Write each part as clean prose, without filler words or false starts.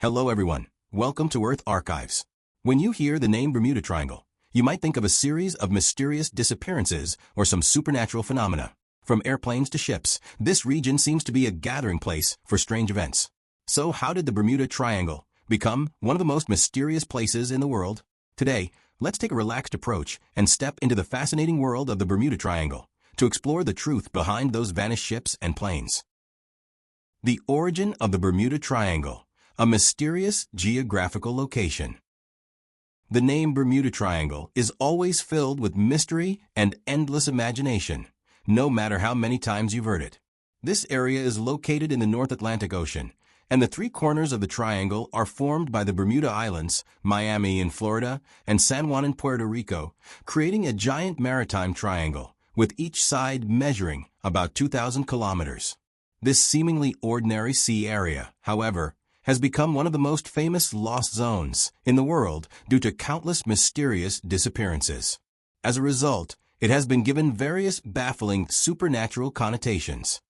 Hello everyone, welcome to Earth Archives. When you hear the name Bermuda Triangle, you might think of a series of mysterious disappearances or some supernatural phenomena. From airplanes to ships, this region seems to be a gathering place for strange events. So how did the Bermuda Triangle become one of the most mysterious places in the world? Today, let's take a relaxed approach and step into the fascinating world of the Bermuda Triangle to explore the truth behind those vanished ships and planes. The origin of the Bermuda Triangle, a mysterious geographical location. The name Bermuda Triangle is always filled with mystery and endless imagination, no matter how many times you've heard it. This area is located in the North Atlantic Ocean, and the three corners of the triangle are formed by the Bermuda Islands, Miami in Florida, and San Juan in Puerto Rico, creating a giant maritime triangle, with each side measuring about 2,000 kilometers. This seemingly ordinary sea area, however, has become one of the most famous lost zones in the world due to countless mysterious disappearances. As a result, it has been given various baffling supernatural connotations.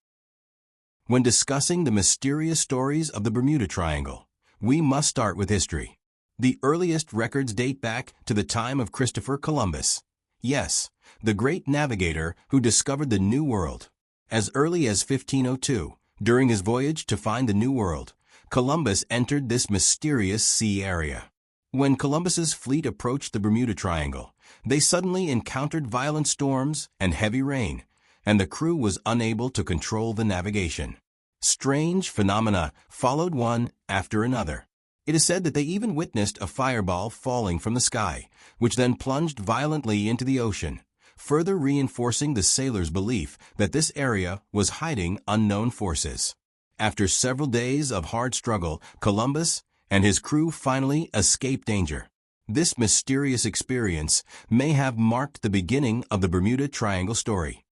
When discussing the mysterious stories of the Bermuda Triangle, we must start with history. The earliest records date back to the time of Christopher Columbus. Yes, the great navigator who discovered the New World. As early as 1502, during his voyage to find the New World, Columbus entered this mysterious sea area. When Columbus's fleet approached the Bermuda Triangle, they suddenly encountered violent storms and heavy rain, and the crew was unable to control the navigation. Strange phenomena followed one after another. It is said that they even witnessed a fireball falling from the sky, which then plunged violently into the ocean, further reinforcing the sailors' belief that this area was hiding unknown forces. After several days of hard struggle, Columbus and his crew finally escaped danger. This mysterious experience may have marked the beginning of the Bermuda Triangle story.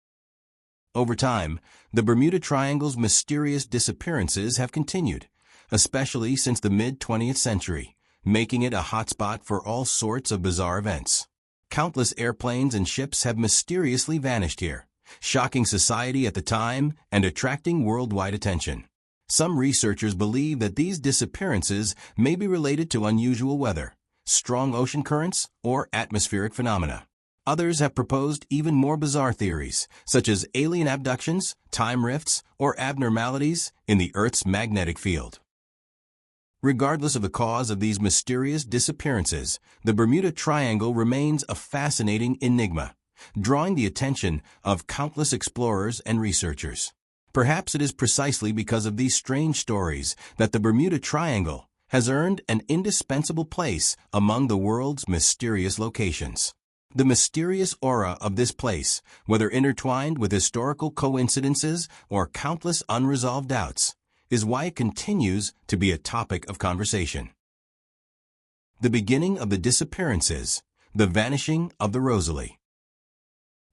Over time, the Bermuda Triangle's mysterious disappearances have continued, especially since the mid-20th century, making it a hotspot for all sorts of bizarre events. Countless airplanes and ships have mysteriously vanished here, shocking society at the time and attracting worldwide attention. Some researchers believe that these disappearances may be related to unusual weather, strong ocean currents, or atmospheric phenomena. Others have proposed even more bizarre theories, such as alien abductions, time rifts, or abnormalities in the Earth's magnetic field. Regardless of the cause of these mysterious disappearances, the Bermuda Triangle remains a fascinating enigma, drawing the attention of countless explorers and researchers. Perhaps it is precisely because of these strange stories that the Bermuda Triangle has earned an indispensable place among the world's mysterious locations. The mysterious aura of this place, whether intertwined with historical coincidences or countless unresolved doubts, is why it continues to be a topic of conversation. The beginning of the disappearances, the vanishing of the Rosalie.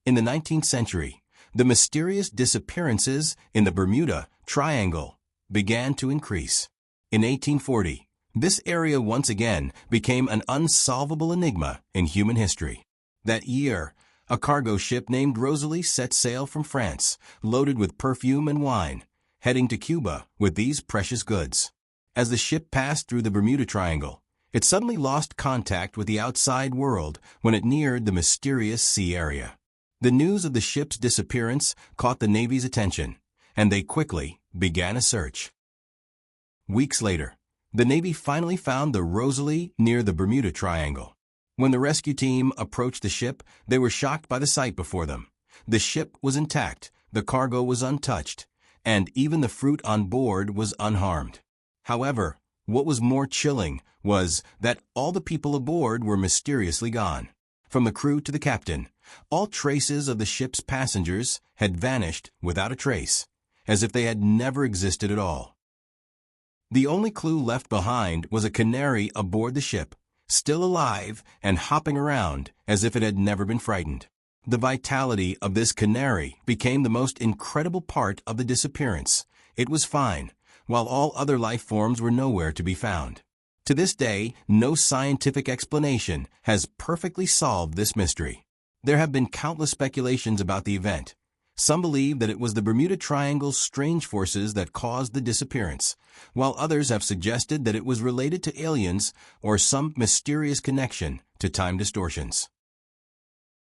In the 19th century, the mysterious disappearances in the Bermuda Triangle began to increase. In 1840, this area once again became an unsolvable enigma in human history. That year, a cargo ship named Rosalie set sail from France, loaded with perfume and wine, heading to Cuba with these precious goods. As the ship passed through the Bermuda Triangle, it suddenly lost contact with the outside world when it neared the mysterious sea area. The news of the ship's disappearance caught the Navy's attention, and they quickly began a search. Weeks later, the Navy finally found the Rosalie near the Bermuda Triangle. When the rescue team approached the ship, they were shocked by the sight before them. The ship was intact, the cargo was untouched, and even the fruit on board was unharmed. However, what was more chilling was that all the people aboard were mysteriously gone. From the crew to the captain, all traces of the ship's passengers had vanished without a trace, as if they had never existed at all. The only clue left behind was a canary aboard the ship, still alive and hopping around as if it had never been frightened. The vitality of this canary became the most incredible part of the disappearance. It was fine, while all other life forms were nowhere to be found. To this day, no scientific explanation has perfectly solved this mystery. There have been countless speculations about the event. Some believe that it was the Bermuda Triangle's strange forces that caused the disappearance, while others have suggested that it was related to aliens or some mysterious connection to time distortions.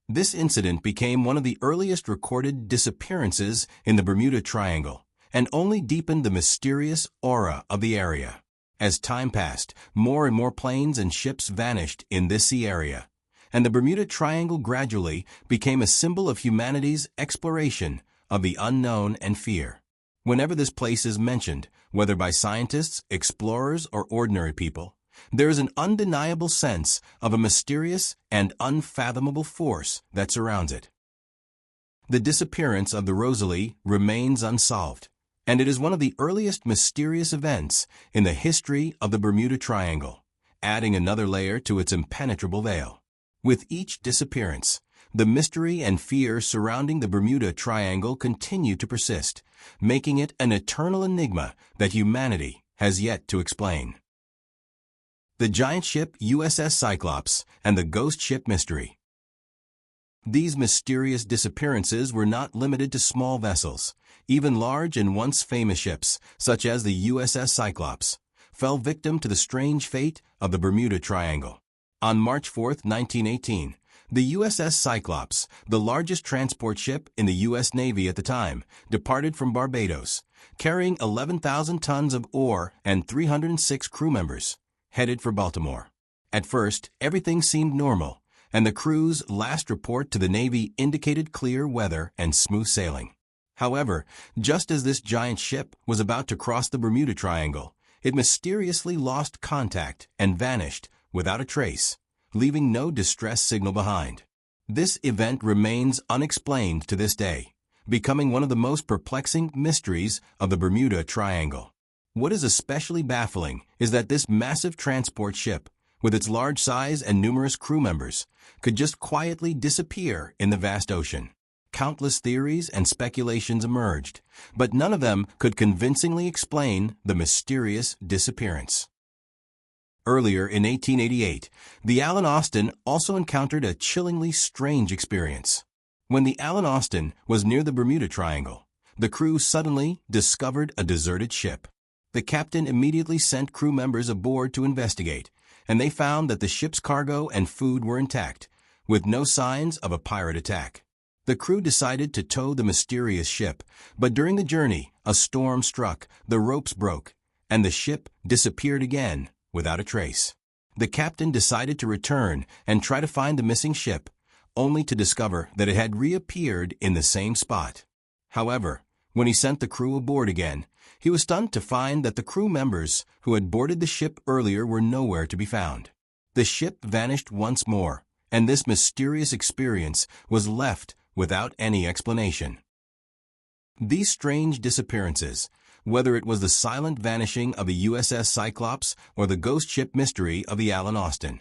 This incident became one of the earliest recorded disappearances in the Bermuda Triangle and only deepened the mysterious aura of the area. As time passed, more and more planes and ships vanished in this sea area, and the Bermuda Triangle gradually became a symbol of humanity's exploration of the unknown and fear. Whenever this place is mentioned, whether by scientists, explorers, or ordinary people, there is an undeniable sense of a mysterious and unfathomable force that surrounds it. The disappearance of the Rosalie remains unsolved, and it is one of the earliest mysterious events in the history of the Bermuda Triangle, adding another layer to its impenetrable veil. With each disappearance, the mystery and fear surrounding the Bermuda Triangle continue to persist, making it an eternal enigma that humanity has yet to explain. The giant ship USS Cyclops and the ghost ship mystery. These mysterious disappearances were not limited to small vessels. Even large and once famous ships, such as the USS Cyclops, fell victim to the strange fate of the Bermuda Triangle. On March 4, 1918, the USS Cyclops, the largest transport ship in the U.S. Navy at the time, departed from Barbados, carrying 11,000 tons of ore and 306 crew members, headed for Baltimore. At first, everything seemed normal, and the crew's last report to the Navy indicated clear weather and smooth sailing. However, just as this giant ship was about to cross the Bermuda Triangle, it mysteriously lost contact and vanished without a trace, leaving no distress signal behind. This event remains unexplained to this day, becoming one of the most perplexing mysteries of the Bermuda Triangle. What is especially baffling is that this massive transport ship, with its large size and numerous crew members, could just quietly disappear in the vast ocean. Countless theories and speculations emerged, but none of them could convincingly explain the mysterious disappearance. Earlier in 1888, the Allen Austin also encountered a chillingly strange experience. When the Allen Austin was near the Bermuda Triangle, the crew suddenly discovered a deserted ship. The captain immediately sent crew members aboard to investigate, and they found that the ship's cargo and food were intact, with no signs of a pirate attack. The crew decided to tow the mysterious ship, but during the journey, a storm struck, the ropes broke, and the ship disappeared again without a trace. The captain decided to return and try to find the missing ship, only to discover that it had reappeared in the same spot. However, when he sent the crew aboard again, he was stunned to find that the crew members who had boarded the ship earlier were nowhere to be found. The ship vanished once more, and this mysterious experience was left without any explanation. These strange disappearances, whether it was the silent vanishing of the USS Cyclops or the ghost ship mystery of the Allen Austin,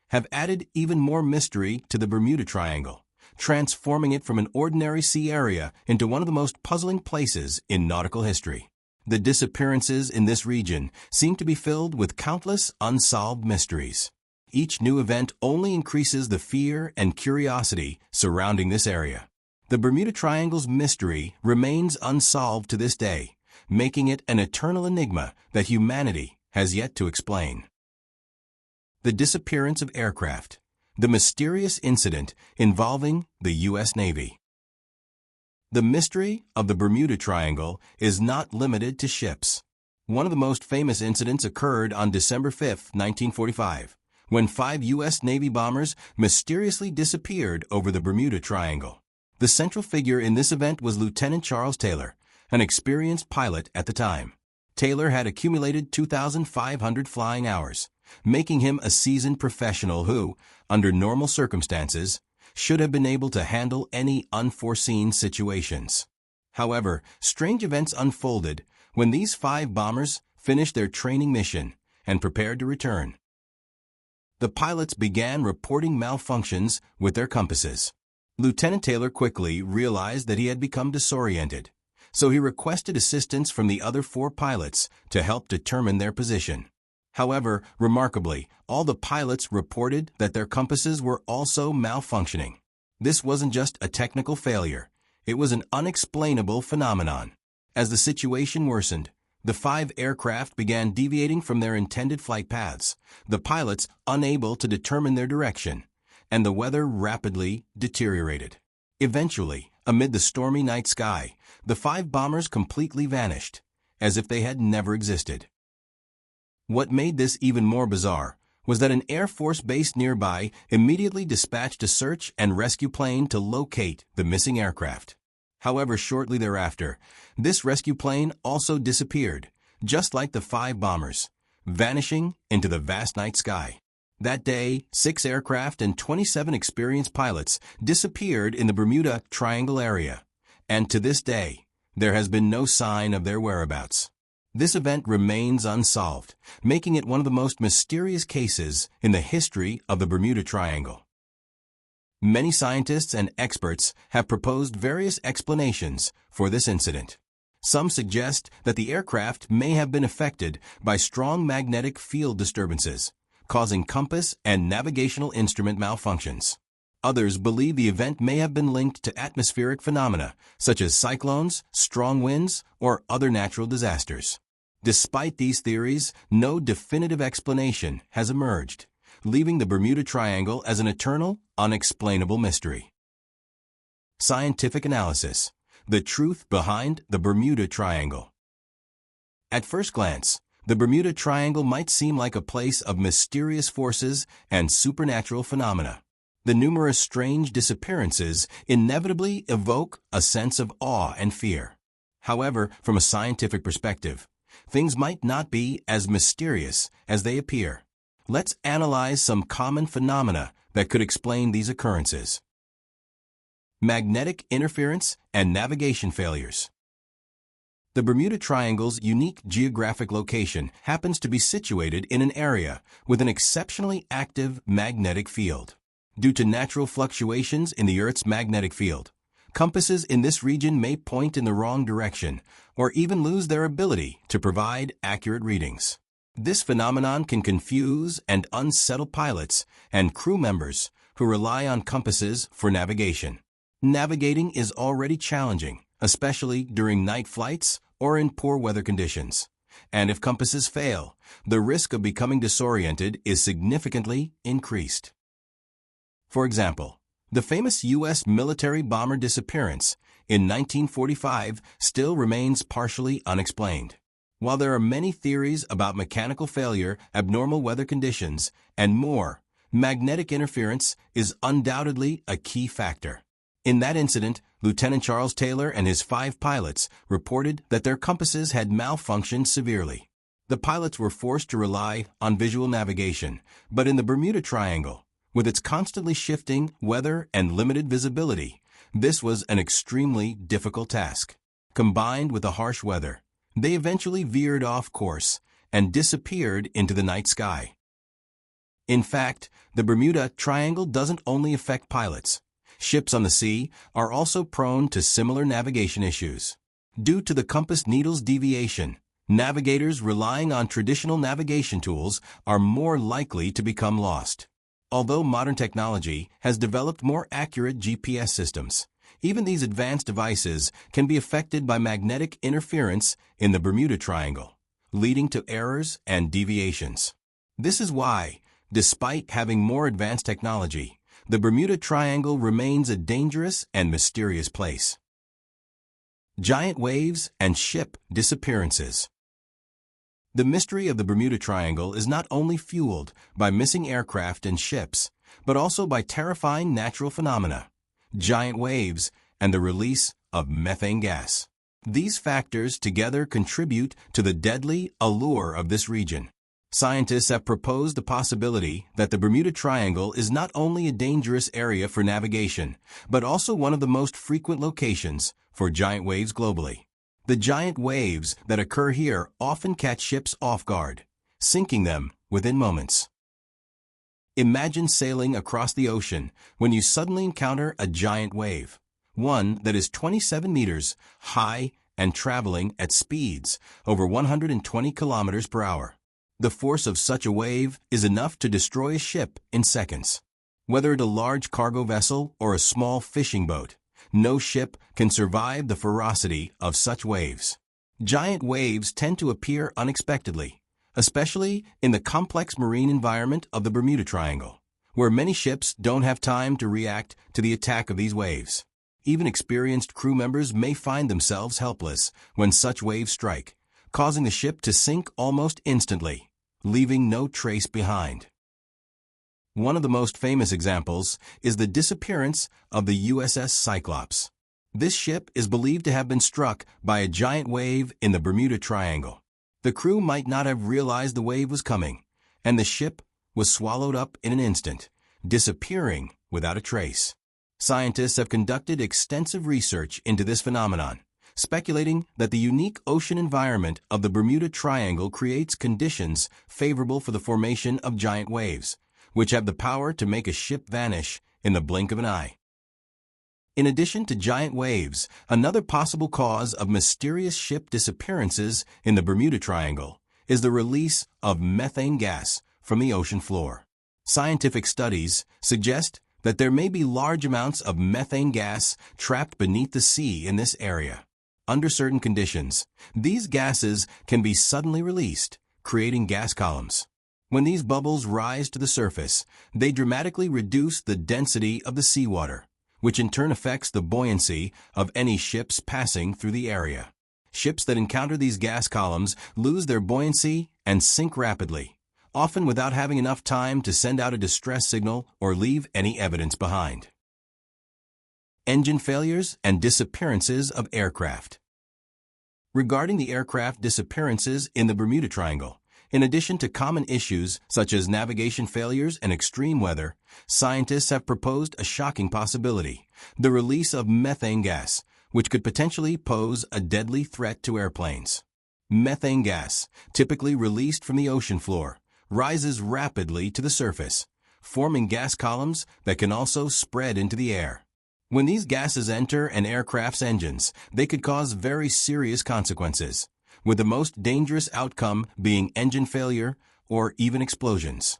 have added even more mystery to the Bermuda Triangle, transforming it from an ordinary sea area into one of the most puzzling places in nautical history. The disappearances in this region seem to be filled with countless unsolved mysteries. Each new event only increases the fear and curiosity surrounding this area. The Bermuda Triangle's mystery remains unsolved to this day, making it an eternal enigma that humanity has yet to explain. The disappearance of aircraft, the mysterious incident involving the U.S. Navy. The mystery of the Bermuda Triangle is not limited to ships. One of the most famous incidents occurred on December 5, 1945, when 5 U.S. Navy bombers mysteriously disappeared over the Bermuda Triangle. The central figure in this event was Lieutenant Charles Taylor, an experienced pilot at the time. Taylor had accumulated 2,500 flying hours, making him a seasoned professional who, under normal circumstances, should have been able to handle any unforeseen situations. However, strange events unfolded when these 5 bombers finished their training mission and prepared to return. The pilots began reporting malfunctions with their compasses. Lieutenant Taylor quickly realized that he had become disoriented, so he requested assistance from the other 4 pilots to help determine their position. However, remarkably, all the pilots reported that their compasses were also malfunctioning. This wasn't just a technical failure. It was an unexplainable phenomenon. As the situation worsened, the 5 aircraft began deviating from their intended flight paths, the pilots unable to determine their direction, and the weather rapidly deteriorated. Eventually, amid the stormy night sky, the 5 bombers completely vanished, as if they had never existed. What made this even more bizarre was that an Air Force base nearby immediately dispatched a search and rescue plane to locate the missing aircraft. However, shortly thereafter, this rescue plane also disappeared, just like the 5 bombers, vanishing into the vast night sky. That day, 6 aircraft and 27 experienced pilots disappeared in the Bermuda Triangle area, and to this day, there has been no sign of their whereabouts. This event remains unsolved, making it one of the most mysterious cases in the history of the Bermuda Triangle. Many scientists and experts have proposed various explanations for this incident. Some suggest that the aircraft may have been affected by strong magnetic field disturbances, causing compass and navigational instrument malfunctions. Others believe the event may have been linked to atmospheric phenomena, such as cyclones, strong winds, or other natural disasters. Despite these theories, no definitive explanation has emerged, leaving the Bermuda Triangle as an eternal, unexplainable mystery. Scientific analysis: the truth behind the Bermuda Triangle. At first glance, the Bermuda Triangle might seem like a place of mysterious forces and supernatural phenomena. The numerous strange disappearances inevitably evoke a sense of awe and fear. However, from a scientific perspective, things might not be as mysterious as they appear. Let's analyze some common phenomena that could explain these occurrences. Magnetic interference and navigation failures. The Bermuda Triangle's unique geographic location happens to be situated in an area with an exceptionally active magnetic field. Due to natural fluctuations in the Earth's magnetic field, compasses in this region may point in the wrong direction or even lose their ability to provide accurate readings. This phenomenon can confuse and unsettle pilots and crew members who rely on compasses for navigation. Navigating is already challenging, especially during night flights or in poor weather conditions. And if compasses fail, the risk of becoming disoriented is significantly increased. For example, the famous U.S. military bomber disappearance in 1945 still remains partially unexplained. While there are many theories about mechanical failure, abnormal weather conditions, and more, magnetic interference is undoubtedly a key factor. In that incident, Lieutenant Charles Taylor and his 5 pilots reported that their compasses had malfunctioned severely. The pilots were forced to rely on visual navigation, but in the Bermuda Triangle, with its constantly shifting weather and limited visibility, this was an extremely difficult task. Combined with the harsh weather, they eventually veered off course and disappeared into the night sky. In fact, the Bermuda Triangle doesn't only affect pilots. Ships on the sea are also prone to similar navigation issues. Due to the compass needle's deviation, navigators relying on traditional navigation tools are more likely to become lost. Although modern technology has developed more accurate GPS systems, even these advanced devices can be affected by magnetic interference in the Bermuda Triangle, leading to errors and deviations. This is why, despite having more advanced technology, the Bermuda Triangle remains a dangerous and mysterious place. Giant waves and ship disappearances. The mystery of the Bermuda Triangle is not only fueled by missing aircraft and ships, but also by terrifying natural phenomena, giant waves, and the release of methane gas. These factors together contribute to the deadly allure of this region. Scientists have proposed the possibility that the Bermuda Triangle is not only a dangerous area for navigation, but also one of the most frequent locations for giant waves globally. The giant waves that occur here often catch ships off guard, sinking them within moments. Imagine sailing across the ocean when you suddenly encounter a giant wave, one that is 27 meters high and traveling at speeds over 120 kilometers per hour. The force of such a wave is enough to destroy a ship in seconds. Whether it's a large cargo vessel or a small fishing boat, no ship can survive the ferocity of such waves. Giant waves tend to appear unexpectedly, especially in the complex marine environment of the Bermuda Triangle, where many ships don't have time to react to the attack of these waves. Even experienced crew members may find themselves helpless when such waves strike, causing the ship to sink almost instantly, leaving no trace behind. One of the most famous examples is the disappearance of the USS Cyclops. This ship is believed to have been struck by a giant wave in the Bermuda Triangle. The crew might not have realized the wave was coming, and the ship was swallowed up in an instant, disappearing without a trace. Scientists have conducted extensive research into this phenomenon, speculating that the unique ocean environment of the Bermuda Triangle creates conditions favorable for the formation of giant waves, which have the power to make a ship vanish in the blink of an eye. In addition to giant waves, another possible cause of mysterious ship disappearances in the Bermuda Triangle is the release of methane gas from the ocean floor. Scientific studies suggest that there may be large amounts of methane gas trapped beneath the sea in this area. Under certain conditions, these gases can be suddenly released, creating gas columns. When these bubbles rise to the surface, they dramatically reduce the density of the seawater, which in turn affects the buoyancy of any ships passing through the area. Ships that encounter these gas columns lose their buoyancy and sink rapidly, often without having enough time to send out a distress signal or leave any evidence behind. Engine failures and disappearances of aircraft. Regarding the aircraft disappearances in the Bermuda Triangle, in addition to common issues such as navigation failures and extreme weather, scientists have proposed a shocking possibility: the release of methane gas, which could potentially pose a deadly threat to airplanes. Methane gas, typically released from the ocean floor, rises rapidly to the surface, forming gas columns that can also spread into the air. When these gases enter an aircraft's engines, they could cause very serious consequences, with the most dangerous outcome being engine failure or even explosions.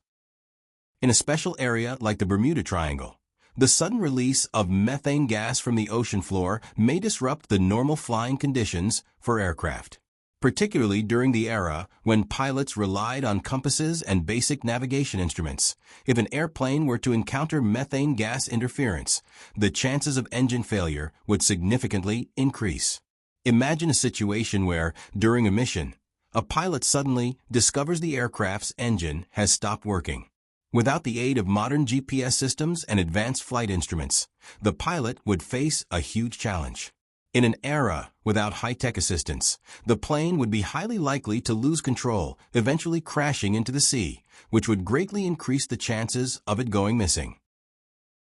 In a special area like the Bermuda Triangle, the sudden release of methane gas from the ocean floor may disrupt the normal flying conditions for aircraft, particularly during the era when pilots relied on compasses and basic navigation instruments. If an airplane were to encounter methane gas interference, the chances of engine failure would significantly increase. Imagine a situation where, during a mission, a pilot suddenly discovers the aircraft's engine has stopped working. Without the aid of modern GPS systems and advanced flight instruments, the pilot would face a huge challenge. In an era without high-tech assistance, the plane would be highly likely to lose control, eventually crashing into the sea, which would greatly increase the chances of it going missing.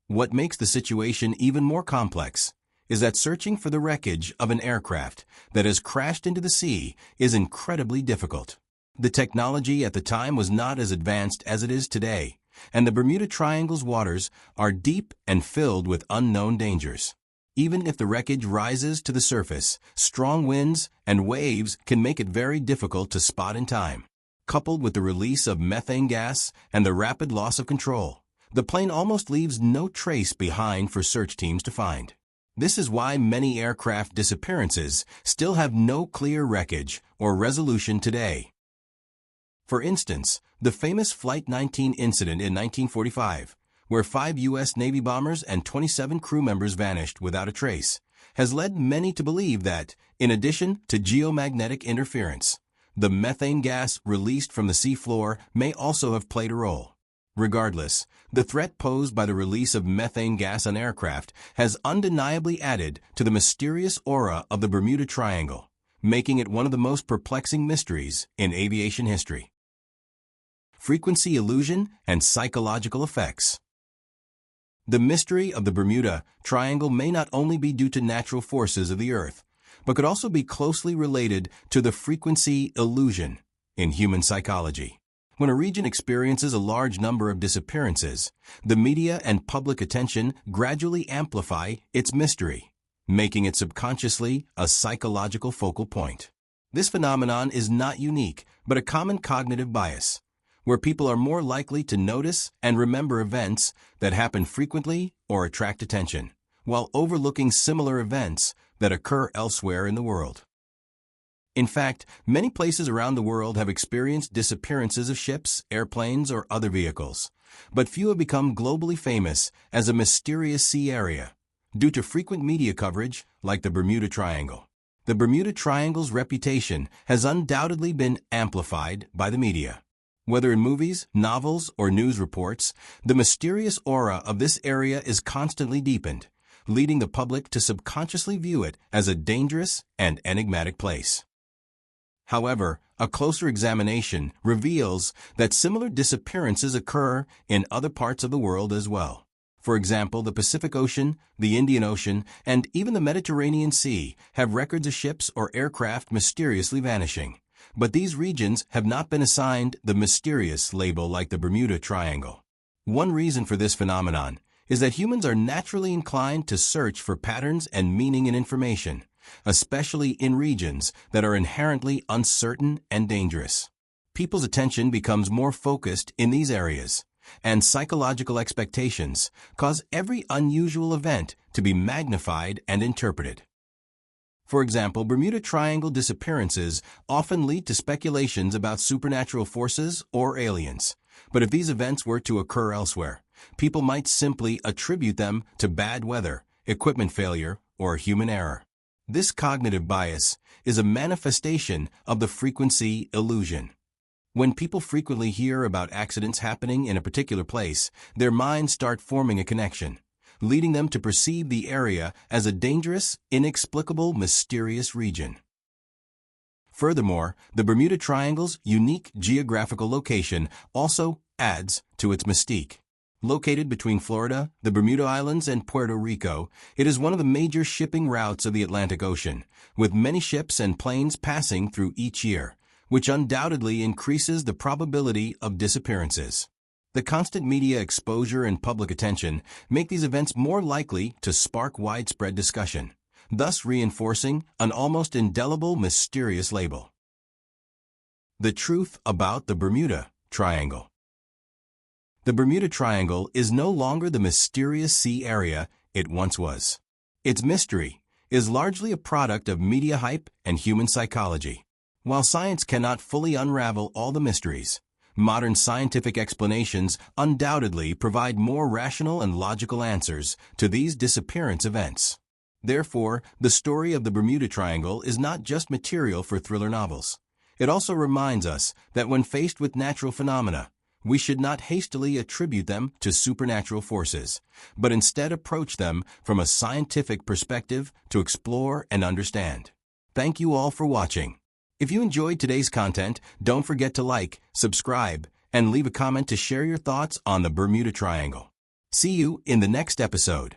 What makes the situation even more complex is that searching for the wreckage of an aircraft that has crashed into the sea is incredibly difficult. The technology at the time was not as advanced as it is today, and the Bermuda Triangle's waters are deep and filled with unknown dangers. Even if the wreckage rises to the surface, strong winds and waves can make it very difficult to spot in time. Coupled with the release of methane gas and the rapid loss of control, the plane almost leaves no trace behind for search teams to find. This is why many aircraft disappearances still have no clear wreckage or resolution today. For instance, the famous Flight 19 incident in 1945, where 5 U.S. Navy bombers and 27 crew members vanished without a trace, has led many to believe that, in addition to geomagnetic interference, the methane gas released from the seafloor may also have played a role. Regardless, the threat posed by the release of methane gas on aircraft has undeniably added to the mysterious aura of the Bermuda Triangle, making it one of the most perplexing mysteries in aviation history. Frequency illusion and psychological effects. The mystery of the Bermuda Triangle may not only be due to natural forces of the Earth, but could also be closely related to the frequency illusion in human psychology. When a region experiences a large number of disappearances, the media and public attention gradually amplify its mystery, making it subconsciously a psychological focal point. This phenomenon is not unique, but a common cognitive bias, where people are more likely to notice and remember events that happen frequently or attract attention, while overlooking similar events that occur elsewhere in the world. In fact, many places around the world have experienced disappearances of ships, airplanes, or other vehicles, but few have become globally famous as a mysterious sea area due to frequent media coverage like the Bermuda Triangle. The Bermuda Triangle's reputation has undoubtedly been amplified by the media. Whether in movies, novels, or news reports, the mysterious aura of this area is constantly deepened, leading the public to subconsciously view it as a dangerous and enigmatic place. However, a closer examination reveals that similar disappearances occur in other parts of the world as well. For example, the Pacific Ocean, the Indian Ocean, and even the Mediterranean Sea have records of ships or aircraft mysteriously vanishing. But these regions have not been assigned the mysterious label like the Bermuda Triangle. One reason for this phenomenon is that humans are naturally inclined to search for patterns and meaning in information, especially in regions that are inherently uncertain and dangerous. People's attention becomes more focused in these areas, and psychological expectations cause every unusual event to be magnified and interpreted. For example, Bermuda Triangle disappearances often lead to speculations about supernatural forces or aliens. But if these events were to occur elsewhere, people might simply attribute them to bad weather, equipment failure, or human error. This cognitive bias is a manifestation of the frequency illusion. When people frequently hear about accidents happening in a particular place, their minds start forming a connection, leading them to perceive the area as a dangerous, inexplicable, mysterious region. Furthermore, the Bermuda Triangle's unique geographical location also adds to its mystique. Located between Florida, the Bermuda Islands, and Puerto Rico, it is one of the major shipping routes of the Atlantic Ocean, with many ships and planes passing through each year, which undoubtedly increases the probability of disappearances. The constant media exposure and public attention make these events more likely to spark widespread discussion, thus reinforcing an almost indelible mysterious label. The truth about the Bermuda Triangle. The Bermuda Triangle is no longer the mysterious sea area it once was. Its mystery is largely a product of media hype and human psychology. While science cannot fully unravel all the mysteries, modern scientific explanations undoubtedly provide more rational and logical answers to these disappearance events. Therefore, the story of the Bermuda Triangle is not just material for thriller novels. It also reminds us that when faced with natural phenomena, we should not hastily attribute them to supernatural forces, but instead approach them from a scientific perspective to explore and understand. Thank you all for watching. If you enjoyed today's content, don't forget to like, subscribe, and leave a comment to share your thoughts on the Bermuda Triangle. See you in the next episode.